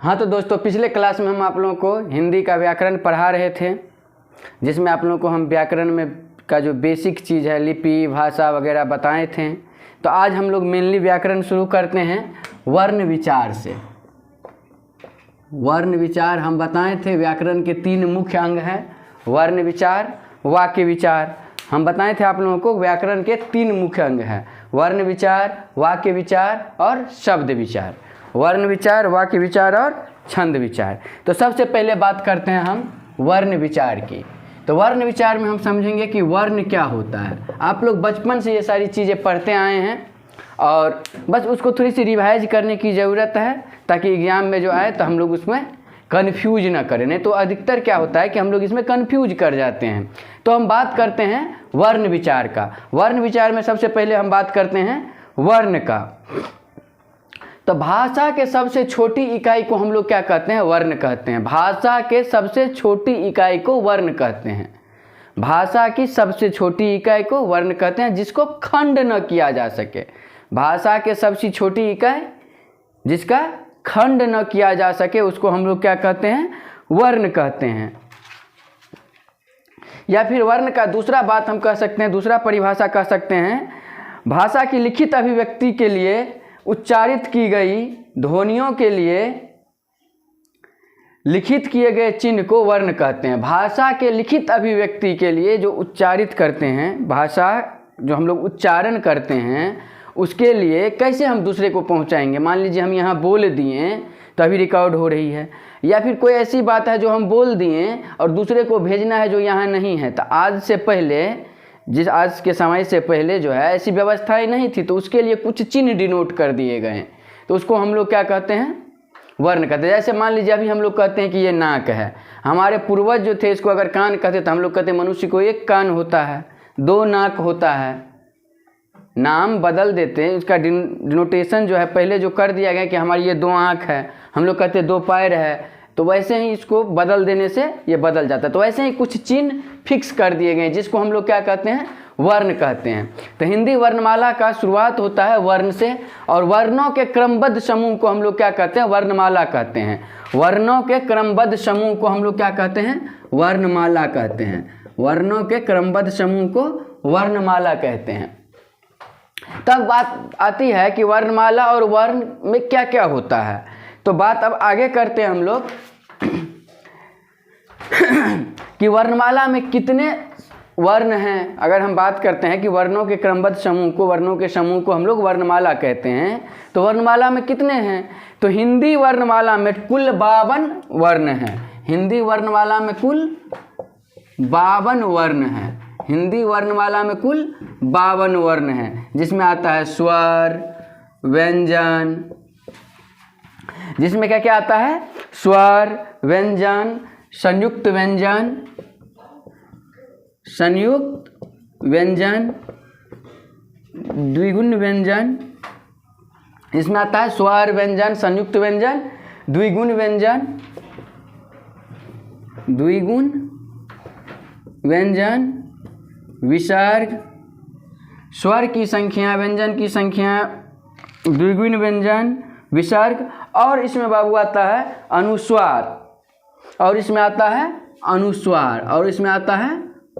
हाँ तो दोस्तों, पिछले क्लास में हम आप लोगों को हिंदी का व्याकरण पढ़ा रहे थे, जिसमें आप लोगों को हम व्याकरण में का जो बेसिक चीज़ है, लिपि, भाषा वगैरह बताए थे। तो आज हम लोग मेनली व्याकरण शुरू करते हैं वर्ण विचार से। वर्ण विचार हम बताए थे, व्याकरण के 3 मुख्य अंग हैं, वर्ण विचार, वाक्य विचार। हम बताए थे आप लोगों को व्याकरण के 3 मुख्य अंग हैं, वर्ण विचार, वाक्य विचार और शब्द विचार। वर्ण विचार, वाक्य विचार और छंद विचार। तो सबसे पहले बात करते हैं हम वर्ण विचार की। तो वर्ण विचार में हम समझेंगे कि वर्ण क्या होता है। आप लोग बचपन से ये सारी चीज़ें पढ़ते आए हैं और बस उसको थोड़ी सी रिवाइज करने की ज़रूरत है, ताकि एग्जाम में जो आए तो हम लोग उसमें कन्फ्यूज ना करें। नहीं तो अधिकतर क्या होता है कि हम लोग इसमें कन्फ्यूज कर जाते हैं। तो हम बात करते हैं वर्ण विचार का। वर्ण विचार में सबसे पहले हम बात करते हैं वर्ण का। तो भाषा के सबसे छोटी इकाई को हम लोग क्या कहते हैं? वर्ण कहते हैं। भाषा के सबसे छोटी इकाई को वर्ण कहते हैं। भाषा की सबसे छोटी इकाई को वर्ण कहते हैं, जिसको खंड न किया जा सके। भाषा के सबसे छोटी इकाई जिसका खंड न किया जा सके, उसको हम लोग क्या कहते हैं? वर्ण कहते हैं। या फिर वर्ण का दूसरा बात हम कह सकते हैं, दूसरा परिभाषा कह सकते हैं, भाषा की लिखित अभिव्यक्ति के लिए उच्चारित की गई ध्वनियों के लिए लिखित किए गए चिन्ह को वर्ण कहते हैं। भाषा के लिखित अभिव्यक्ति के लिए जो उच्चारित करते हैं, भाषा जो हम लोग उच्चारण करते हैं, उसके लिए कैसे हम दूसरे को पहुंचाएंगे। मान लीजिए हम यहाँ बोल दिए तो अभी रिकॉर्ड हो रही है, या फिर कोई ऐसी बात है जो हम बोल दिए और दूसरे को भेजना है जो यहाँ नहीं है। तो आज के समय से पहले जो है ऐसी व्यवस्थाएं नहीं थी, तो उसके लिए कुछ चिन्ह डिनोट कर दिए गए, तो उसको हम लोग क्या कहते हैं? वर्ण कहते हैं। जैसे मान लीजिए अभी हम लोग कहते हैं कि ये नाक है। हमारे पूर्वज जो थे इसको अगर कान कहते तो हम लोग कहते हैं मनुष्य को 1 कान होता है, 2 नाक होता है। नाम बदल देते हैं, उसका डिनोटेशन जो है पहले जो कर दिया गया कि हमारी ये 2 आँख है, हम लोग कहते हैं 2 पैर है, तो वैसे ही इसको बदल देने से ये बदल जाता है। तो वैसे ही कुछ चिन्ह फिक्स कर दिए गए, जिसको हम लोग क्या कहते हैं? वर्ण कहते हैं। तो हिंदी वर्णमाला का शुरुआत होता है वर्ण से, और वर्णों के क्रमबद्ध समूह को हम लोग क्या कहते हैं? वर्णमाला कहते हैं। वर्णों के क्रमबद्ध समूह को हम लोग क्या कहते हैं? वर्णमाला कहते हैं। वर्णों के क्रमबद्ध समूह को वर्णमाला कहते हैं। तब बात आती है कि वर्णमाला और वर्ण में क्या क्या होता है। तो बात अब आगे करते हैं हम लोग कि वर्णमाला में कितने वर्ण हैं। अगर हम बात करते हैं कि वर्णों के क्रमबद्ध समूह को, वर्णों के समूह को हम लोग वर्णमाला कहते हैं, तो वर्णमाला में कितने हैं? तो हिंदी वर्णमाला में कुल 52 वर्ण हैं। हिंदी वर्णमाला में कुल 52 वर्ण हैं। हिंदी वर्णमाला में कुल 52 वर्ण हैं, जिसमें आता है स्वर, व्यंजन, जिसमें क्या क्या आता है? स्वर, व्यंजन, संयुक्त व्यंजन, द्विगुण व्यंजन। इसमें आता है स्वर, व्यंजन, संयुक्त व्यंजन, द्विगुण व्यंजन, विसर्ग, स्वर की संख्या, व्यंजन की संख्या, द्विगुण व्यंजन, विसर्ग, और इसमें बाबू आता है अनुस्वार, और इसमें आता है अनुस्वार, और इसमें आता है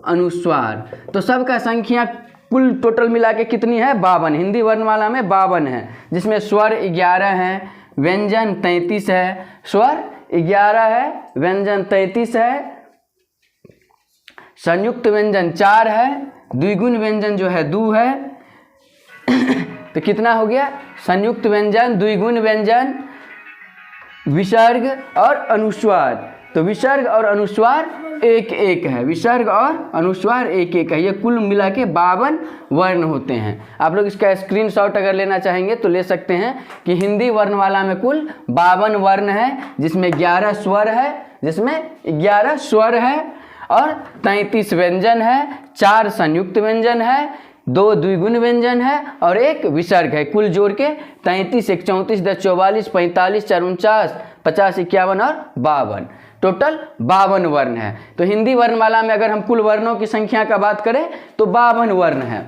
अनुस्वार। तो सबका संख्या कुल टोटल मिला के कितनी है? 52। हिंदी वर्णमाला में 52 है, जिसमें स्वर 11 है, व्यंजन 33 है। स्वर 11 है, व्यंजन 33 है, संयुक्त व्यंजन 4 है, द्विगुण व्यंजन जो है 2 है। तो कितना हो गया? संयुक्त व्यंजन, द्विगुण व्यंजन, विसर्ग और अनुस्वार। तो विसर्ग और अनुस्वार 1-1 है। विसर्ग और अनुस्वार 1-1 है। ये कुल मिला के 52 वर्ण होते हैं। आप लोग इसका स्क्रीनशॉट अगर लेना चाहेंगे तो ले सकते हैं कि हिंदी वर्णमाला में कुल 52 वर्ण है, जिसमें 11 स्वर है और 33 व्यंजन है, 4 संयुक्त व्यंजन है, 2 द्विगुण व्यंजन है और 1 विसर्ग है। कुल जोड़ के 33, 1, 34, 10, 44, 45, 4, 49, 50, 51 और 52, टोटल 52 वर्ण है। तो हिंदी वर्णमाला में अगर हम कुल वर्णों की संख्या का बात करें तो 52 वर्ण है।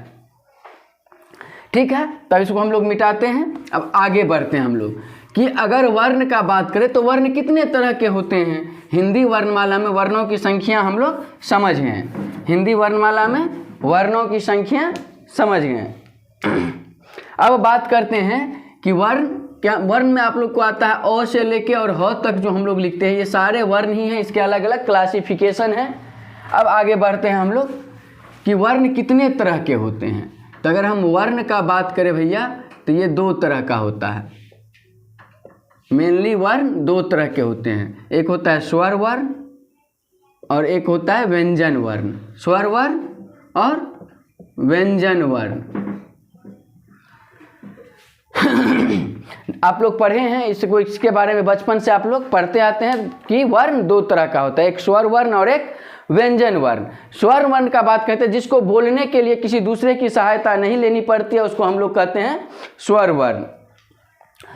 ठीक है, तब इसको हम लोग मिटाते हैं। अब आगे बढ़ते हैं हम लोग कि अगर वर्ण का बात करें तो वर्ण कितने तरह के होते हैं। हिंदी वर्णमाला में वर्णों की संख्या हम लोग समझ गए, हिंदी वर्णमाला में वर्णों की संख्या समझ गए। अब बात करते हैं कि वर्ण क्या, वर्ण में आप लोग को आता है अ से लेके और ह तक जो हम लोग लिखते हैं, ये सारे वर्ण ही हैं, इसके अलग अलग क्लासिफिकेशन है। अब आगे बढ़ते हैं हम लोग कि वर्ण कितने तरह के होते हैं। तो अगर हम वर्ण का बात करें भैया तो ये 2 तरह का होता है। मेनली वर्ण 2 तरह के होते हैं, एक होता है स्वर वर्ण और एक होता है व्यंजन वर्ण। स्वर वर्ण और व्यंजन वर्ण आप लोग पढ़े हैं इसको, इसके बारे में बचपन से आप लोग पढ़ते आते हैं कि वर्ण 2 तरह का होता है, एक स्वर वर्ण और एक व्यंजन वर्ण। स्वर वर्ण का बात करते हैं जिसको बोलने के लिए किसी दूसरे की सहायता नहीं लेनी पड़ती है, उसको हम लोग कहते हैं स्वर वर्ण।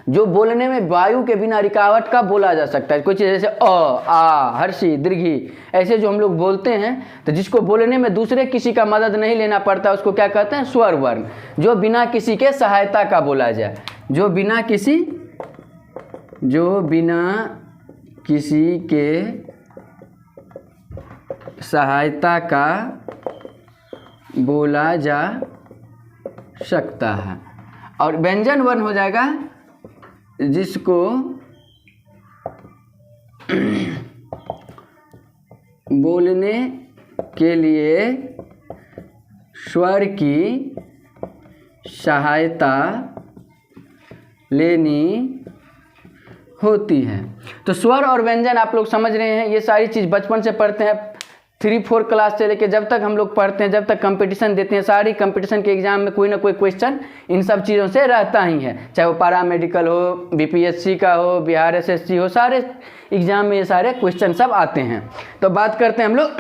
जो बोलने में वायु के बिना रुकावट का बोला जा सकता है, कोई चीज़ जैसे अ, आ, हर्षी, दीर्घी, ऐसे जो हम लोग बोलते हैं, तो जिसको बोलने में दूसरे किसी का मदद नहीं लेना पड़ता उसको क्या कहते हैं, स्वर वर्ण। जो बिना किसी के सहायता का बोला जाए, जो बिना किसी के सहायता का बोला जा सकता है। और व्यंजन वर्ण हो जाएगा जिसको बोलने के लिए स्वर की सहायता लेनी होती है। तो स्वर और व्यंजन आप लोग समझ रहे हैं, ये सारी चीज़ बचपन से पढ़ते हैं, 3-4 क्लास से लेके जब तक हम लोग पढ़ते हैं, जब तक कंपटीशन देते हैं, सारी कंपटीशन के एग्जाम में कोई ना कोई क्वेश्चन इन सब चीज़ों से रहता ही है, चाहे वो पैरा मेडिकल हो, बीपीएससी का हो, बिहार एसएससी हो, सारे एग्जाम में ये सारे क्वेश्चन सब आते हैं। तो बात करते हैं हम लोग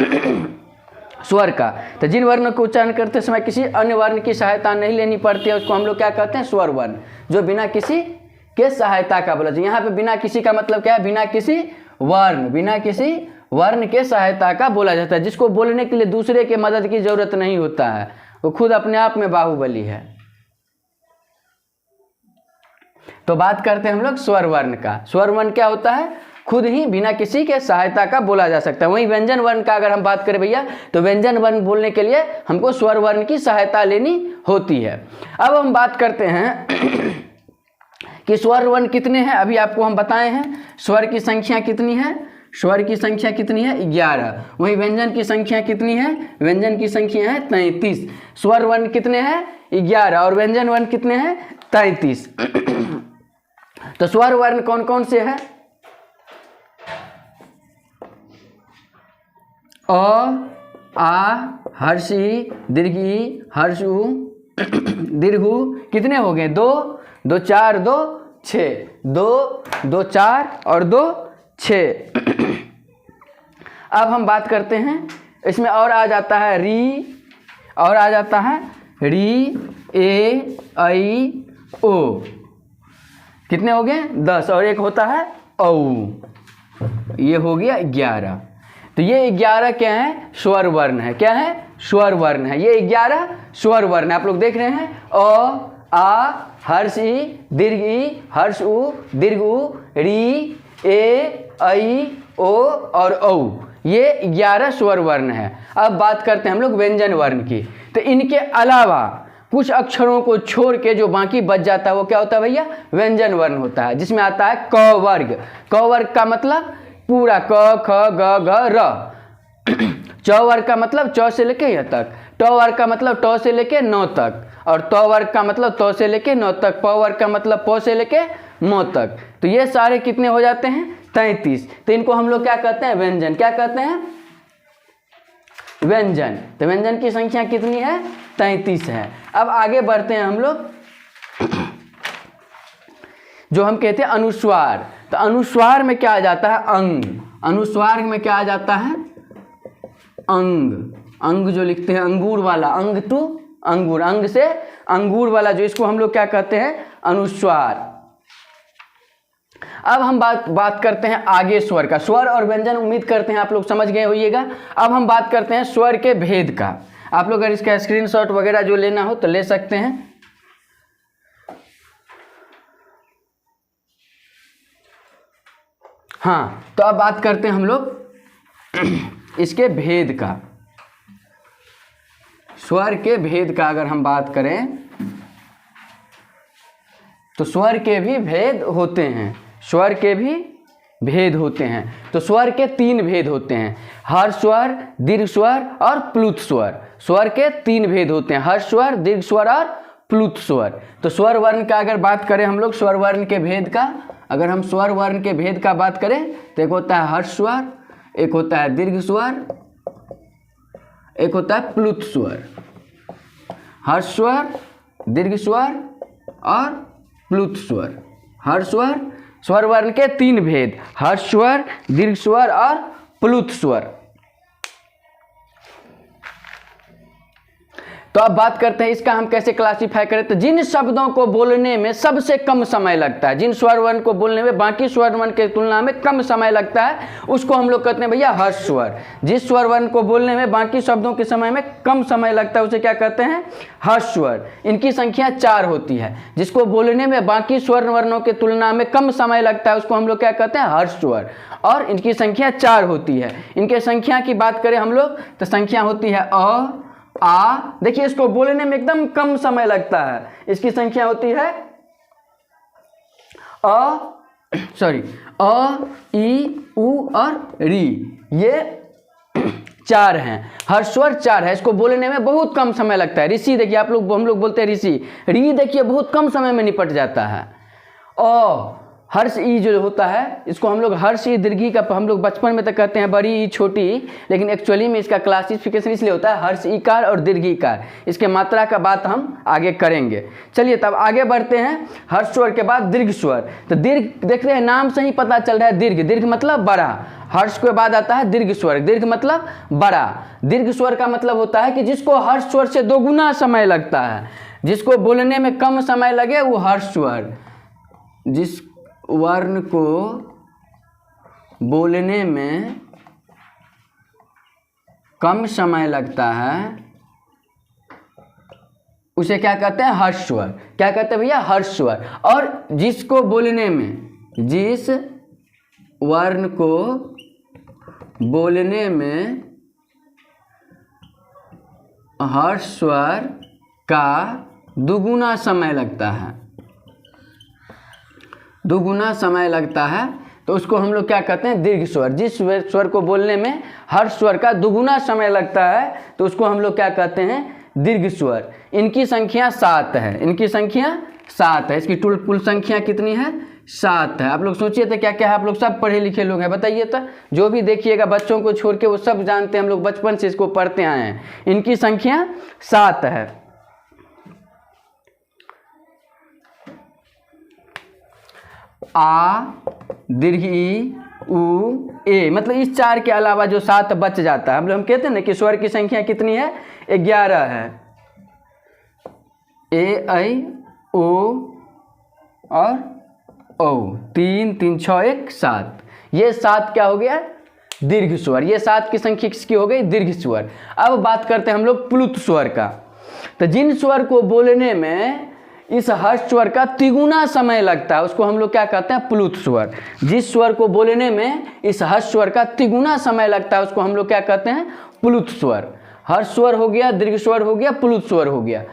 स्वर का। तो जिन वर्णों को उच्चारण करते समय किसी अन्य वर्ण की सहायता नहीं लेनी पड़ती है उसको हम लोग क्या कहते हैं, स्वर वर्ण। जो बिना किसी के सहायता का बोला जाए, यहाँ पे बिना किसी का मतलब क्या है, बिना किसी वर्ण, बिना किसी वर्ण के सहायता का बोला जाता है, जिसको बोलने के लिए दूसरे के मदद की जरूरत नहीं होता है, वो खुद अपने आप में बाहुबली है। तो बात करते हैं हम लोग स्वर वर्ण का। स्वर वर्ण क्या होता है, खुद ही बिना किसी के सहायता का बोला जा सकता है। वहीं व्यंजन वर्ण का अगर हम बात करें भैया, तो व्यंजन वर्ण बोलने के लिए हमको स्वर वर्ण की सहायता लेनी होती है। अब हम बात करते हैं कि स्वर वर्ण कितने हैं। अभी आपको हम बताए हैं स्वर की संख्या कितनी है, स्वर की संख्या कितनी है, 11। वहीं व्यंजन की संख्या कितनी है, व्यंजन की संख्या है 33। स्वर वर्ण कितने हैं, 11, और व्यंजन वर्ण कितने हैं, 33। तो स्वर वर्ण कौन कौन से हैं, अ, आ, हर्षी, दीर्घी, हर्षु, दीर्घु, कितने हो गए, 2, 2, 4, 2, 6, 2, 2, 4 और 2, 6। अब हम बात करते हैं, इसमें और आ जाता है री, और आ जाता है री, ए, आई, ओ, कितने हो गए, 10, और एक होता है औ, ये हो गया 11। तो ये 11 क्या है, स्वर वर्ण है। क्या है, स्वर वर्ण है। ये 11 स्वर वर्ण है। आप लोग देख रहे हैं, अ, आ, हर्षी, दीर्घी, हर्षु, दीर्घु, री, ए, ऐ, ओ और औ, ये 11 स्वर वर्ण है। अब बात करते हैं हम लोग व्यंजन वर्ण की। तो इनके अलावा कुछ अक्षरों को छोड़ के जो बाकी बच जाता है वो क्या होता है भैया, व्यंजन वर्ण होता है, जिसमें आता है क वर्ग। क वर्ग का मतलब पूरा क, ख, ग, घ, र। च वर्ग का मतलब च से लेके य तक। ट वर्ग का मतलब ट से लेके न तक। और त वर्ग का मतलब त से लेके न तक। प वर्ग का मतलब प से लेके म तक। तो ये सारे कितने हो जाते हैं, 33। तो इनको हम लोग क्या कहते हैं, व्यंजन। क्या कहते हैं, व्यंजन। तो व्यंजन की संख्या कितनी है, 33 है। अब आगे बढ़ते हैं हम लोग, जो हम कहते हैं अनुस्वार। तो अनुस्वार में क्या आ जाता है, अंग। अनुस्वार में क्या आ जाता है, अंग। अंग जो लिखते हैं अंगूर वाला, अंग टू अंगूर, अंग से अंगूर वाला, जो इसको हम लोग क्या कहते हैं, अनुस्वार। अब हम बात करते हैं आगे स्वर का। स्वर और व्यंजन उम्मीद करते हैं आप लोग समझ गए होइएगा। अब हम बात करते हैं स्वर के भेद का। आप लोग अगर इसका स्क्रीनशॉट वगैरह जो लेना हो तो ले सकते हैं। हाँ, तो अब बात करते हैं हम लोग इसके भेद का। स्वर के भेद का अगर हम बात करें तो स्वर के भी भेद होते हैं, स्वर के भी भेद होते हैं। तो स्वर के 3 भेद होते हैं, हर्ष स्वर, दीर्घ स्वर और प्लुत स्वर। स्वर के 3 भेद होते हैं, हर्ष स्वर, दीर्घ स्वर और प्लुत स्वर। तो स्वर वर्ण का अगर बात करें हम लोग, स्वर वर्ण के भेद का, अगर हम स्वर वर्ण के भेद का बात करें तो एक होता है हर्ष स्वर, एक होता है दीर्घ स्वर, एक होता है प्लुत स्वर। हर्ष स्वर, दीर्घ स्वर और प्लुत स्वर। हर्ष स्वर, स्वर वर्ण के 3 भेद, हर्ष स्वर, दीर्घ स्वर और प्लुत स्वर। तो अब बात करते हैं इसका हम कैसे क्लासीफाई करें। तो जिन शब्दों को बोलने में सबसे कम समय लगता है, जिन स्वर वर्ण को बोलने में बाकी स्वर वर्ण के तुलना में कम समय लगता है, उसको हम लोग कहते हैं भैया हर्ष स्वर। जिस स्वर वर्ण को बोलने में बाकी शब्दों के समय में कम समय लगता है उसे क्या कहते हैं, हर्ष स्वर। इनकी संख्या 4 होती है। जिसको बोलने में बाकी स्वर वर्णों के तुलना में कम समय लगता है उसको हम लोग क्या कहते हैं, हर्ष स्वर, और इनकी संख्या 4 होती है। इनके संख्या की बात करें हम लोग तो संख्या होती है अ, आ, देखिए इसको बोलने में एकदम कम समय लगता है, इसकी संख्या होती है अ, ई, उ और री, ये 4 हैं। हर्ष स्वर 4 है, इसको बोलने में बहुत कम समय लगता है। ऋषि देखिए हम लोग बोलते हैं ऋषि, री देखिए बहुत कम समय में निपट जाता है। हर्ष ई जो होता है इसको हम लोग हर्ष ई दीर्घी का हम लोग बचपन में तो कहते हैं बड़ी ई छोटी, लेकिन एक्चुअली में इसका क्लासिफिकेशन इसलिए होता है हर्ष ईकार और दीर्घीकार। इसके मात्रा का बात हम आगे करेंगे। चलिए तब आगे बढ़ते हैं। हर्ष स्वर के बाद दीर्घ स्वर। तो दीर्घ देख रहे हैं, नाम से ही पता चल रहा है दीर्घ, दीर्घ मतलब बड़ा। हर्ष के बाद आता है दीर्घ स्वर, दीर्घ मतलब बड़ा। दीर्घ स्वर का मतलब होता है कि जिसको हर्ष स्वर से 2 गुना समय लगता है, जिसको बोलने में कम समय लगे वो हर्ष स्वर। जिस वर्ण को बोलने में कम समय लगता है उसे क्या कहते हैं, हर्ष स्वर। क्या कहते हैं भैया, हर्ष स्वर। और जिसको बोलने में, जिस वर्ण को बोलने में हर्ष स्वर का 2 गुना समय लगता है, 2 गुना समय लगता है, तो उसको हम लोग क्या कहते हैं, दीर्घ स्वर। जिस स्वर को बोलने में हर्ष स्वर का 2 गुना समय लगता है तो उसको हम लोग क्या कहते हैं, दीर्घ स्वर। इनकी संख्या 7 है, इनकी संख्या 7 है। इसकी कुल संख्या कितनी है, 7 है। आप लोग सोचिए तो क्या क्या है, आप लोग सब पढ़े लिखे लोग हैं, बताइए तो। जो भी देखिएगा बच्चों को छोड़ के वो सब जानते हैं, हम लोग बचपन से इसको पढ़ते आए हैं। इनकी संख्या 7 है। आ, दीर्घ ई, उ, ए, मतलब इस 4 के अलावा जो 7 बच जाता है, हम कहते हैं ना कि स्वर की संख्या कितनी है, 11 है। ए, ऐ, ओ और ओ, 3 3 6 1 7। ये 7 क्या हो गया, दीर्घ स्वर। ये 7 की संख्या किसकी हो गई, दीर्घ स्वर। अब बात करते हैं हम लोग प्लुत स्वर का। तो जिन स्वर को बोलने में इस हर्ष स्वर का 3 गुना समय लगता है उसको हम लोग क्या कहते हैं, प्लुत स्वर। जिस स्वर को बोलने में इस हर्ष स्वर का 3 गुना समय लगता है उसको हम लोग क्या कहते हैं, प्लुत स्वर। हर्ष स्वर हो गया, दीर्घ स्वर हो गया, प्लुत स्वर हो गया।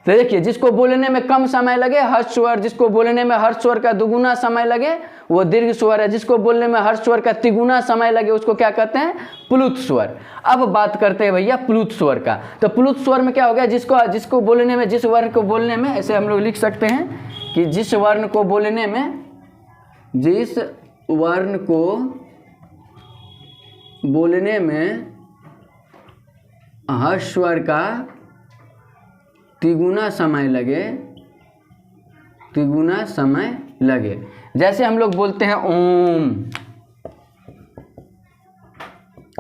तो देखिए जिसको बोलने में कम समय लगे हर्ष स्वर, जिसको बोलने में हर्ष स्वर का 2 गुना समय लगे वो दीर्घ स्वर है। जिसको बोलने में हर्ष स्वर का 3 गुना समय लगे उसको क्या कहते हैं, प्लुत स्वर। अब बात करते हैं भैया प्लुत स्वर का। तो प्लुत स्वर में क्या हो गया, जिसको बोलने में, जिस वर्ण को बोलने में, ऐसे हम लोग लिख सकते हैं कि जिस वर्ण को बोलने में, जिस वर्ण को बोलने में हर्ष स्वर का 3 गुना समय लगे, 3 गुना समय लगे। जैसे हम लोग बोलते हैं ओम,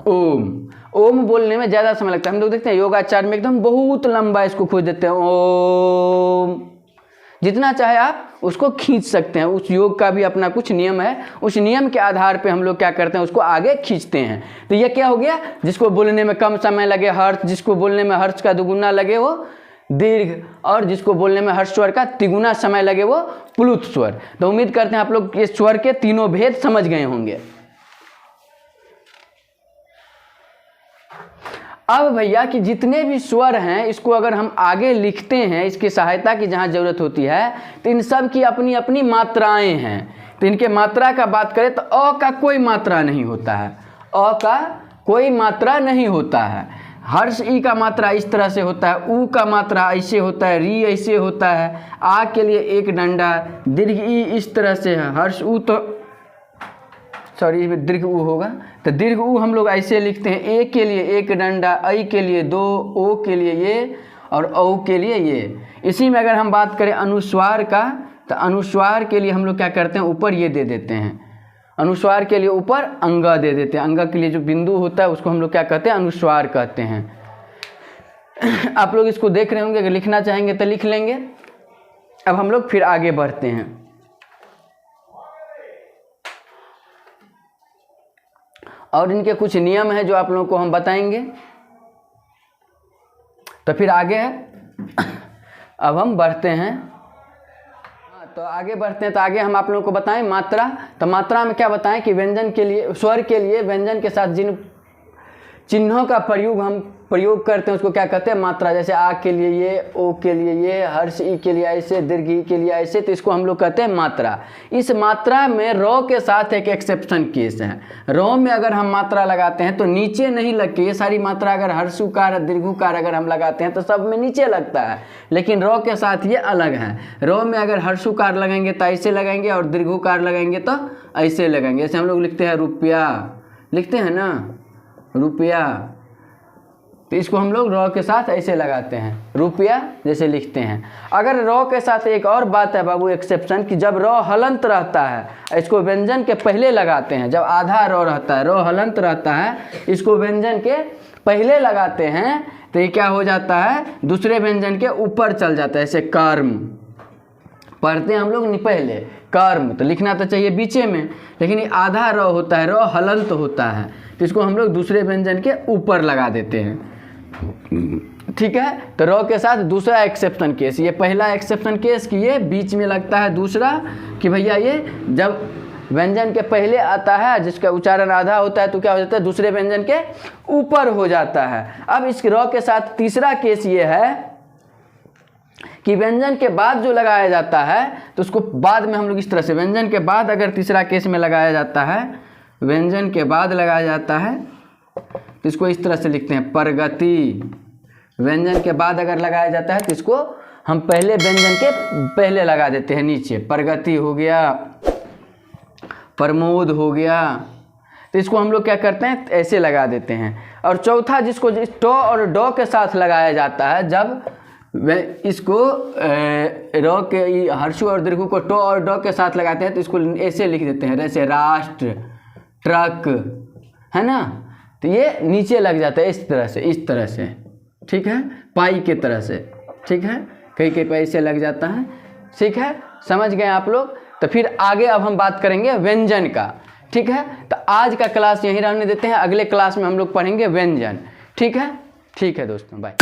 ओम, ओम बोलने में ज़्यादा समय लगता है। हम लोग देखते हैं योगाचार में एकदम बहुत लंबा इसको खोज देते हैं, ओम। जितना चाहे आप उसको खींच सकते हैं। उस योग का भी अपना कुछ नियम है, उस नियम के आधार पे हम लोग क्या करते हैं, उसको आगे खींचते हैं। तो ये क्या हो गया, जिसको बोलने में कम समय लगे हर्ष, जिसको बोलने में हर्ष का 2 गुना लगे वो दीर्घ, और जिसको बोलने में हर्ष स्वर का 3 गुना समय लगे वो प्लुत स्वर। तो उम्मीद करते हैं आप लोग इस स्वर के तीनों भेद समझ गए होंगे। अब भैया कि जितने भी स्वर हैं इसको अगर हम आगे लिखते हैं, इसकी सहायता की जहाँ ज़रूरत होती है, तो इन सब की अपनी अपनी मात्राएं हैं। तो इनके मात्रा का बात करें तो अ का कोई मात्रा नहीं होता है, अ का कोई मात्रा नहीं होता है। हर्ष ई का मात्रा इस तरह से होता है, ऊ का मात्रा ऐसे होता है, री ऐसे होता है, आ के लिए एक डंडा, दीर्घ ई इस तरह से है, हर्ष ऊ तो सॉरी इसमें दीर्घ ऊ होगा, तो दीर्घ ऊ हम लोग ऐसे लिखते हैं, ए के लिए एक डंडा, ऐ के लिए दो, ओ के लिए ये और औ के लिए ये। इसी में अगर हम बात करें अनुस्वार का, तो अनुस्वार के लिए हम लोग क्या करते हैं, ऊपर ये दे देते हैं, अनुस्वार के लिए ऊपर अंगा दे देते हैं, अंगा के लिए जो बिंदु होता है उसको हम लोग क्या कहते हैं, अनुस्वार कहते हैं। आप लोग इसको देख रहे होंगे, अगर लिखना चाहेंगे तो लिख लेंगे। अब हम लोग फिर आगे बढ़ते हैं। और इनके कुछ नियम हैं जो आप लोगों को हम बताएंगे। तो फिर आगे है, अब हम बढ़ते हैं। तो आगे बढ़ते हैं, तो आगे हम आप लोगों को बताएं मात्रा। तो मात्रा में क्या बताएं कि व्यंजन के लिए, स्वर के लिए व्यंजन के साथ जिन चिन्हों का प्रयोग करते हैं उसको क्या कहते हैं, मात्रा। जैसे आ के लिए ये, ओ के लिए ये, हर्ष ई के लिए ऐसे, दीर्घ ई के लिए ऐसे, तो इसको हम लोग कहते हैं मात्रा। इस मात्रा में रॉ के साथ एक एक्सेप्शन केस है। रॉ में अगर हम मात्रा लगाते हैं तो नीचे नहीं लग के, ये सारी मात्रा अगर हर्षुकार दीर्घुकार अगर हम लगाते हैं तो सब में नीचे लगता है, लेकिन रॉ के साथ ये अलग है। रॉ में अगर हर्षुकार लगाएंगे तो ऐसे लगाएंगे और दीर्घुकार लगाएंगे तो ऐसे लगाएंगे। जैसे हम लोग लिखते हैं रुपया, लिखते हैं ना रुपया, तो इसको हम लोग रॉ के साथ ऐसे लगाते हैं, रुपया जैसे लिखते हैं। अगर रॉ के साथ एक और बात है बाबू एक्सेप्शन, कि जब रॉ हलंत रहता है इसको व्यंजन के पहले लगाते हैं। जब आधा रॉ रहता है, रॉ हलंत रहता है, इसको व्यंजन के पहले लगाते हैं तो ये क्या हो जाता है, दूसरे व्यंजन के ऊपर चल जाता है। ऐसे कर्म पढ़ते हैं हम लोग नहीं पहले, कर्म तो लिखना तो चाहिए बीचे में, लेकिन ये आधा रॉ होता है, रॉ हलंत होता है, तो इसको हम लोग दूसरे व्यंजन के ऊपर लगा देते हैं। ठीक है, तो रॉ के साथ दूसरा एक्सेप्शन केस, ये पहला एक्सेप्शन केस कि ये बीच में लगता है, दूसरा कि भैया ये जब व्यंजन के पहले आता है जिसका उच्चारण आधा होता है तो क्या हो जाता है, दूसरे व्यंजन के ऊपर हो जाता है। अब इस रॉ के साथ तीसरा केस ये है कि व्यंजन के बाद जो लगाया जाता है तो उसको बाद में हम लोग इस तरह से, व्यंजन के बाद अगर तीसरा केस में लगाया जाता है, व्यंजन के बाद लगाया जाता है तो इसको इस तरह से लिखते हैं प्रगति। व्यंजन के बाद अगर लगाया जाता है तो इसको हम पहले व्यंजन के पहले लगा देते हैं नीचे, प्रगति हो गया, प्रमोद हो गया, तो इसको हम लोग क्या करते हैं ऐसे लगा देते हैं। और चौथा जिसको टो और डो के साथ लगाया जाता है, जब इसको रॉ के हर्षु और दीर्घु को टो और डो के साथ लगाते हैं तो इसको ऐसे लिख देते हैं, जैसे राष्ट्र, ट्रक, है ना, तो ये नीचे लग जाता है इस तरह से, इस तरह से, ठीक है, पाई के तरह से, ठीक है, कहीं कहीं पे ऐसे लग जाता है। ठीक है, समझ गए आप लोग। तो फिर आगे अब हम बात करेंगे व्यंजन का। ठीक है, तो आज का क्लास यहीं रहने देते हैं, अगले क्लास में हम लोग पढ़ेंगे व्यंजन। ठीक है दोस्तों, बाय।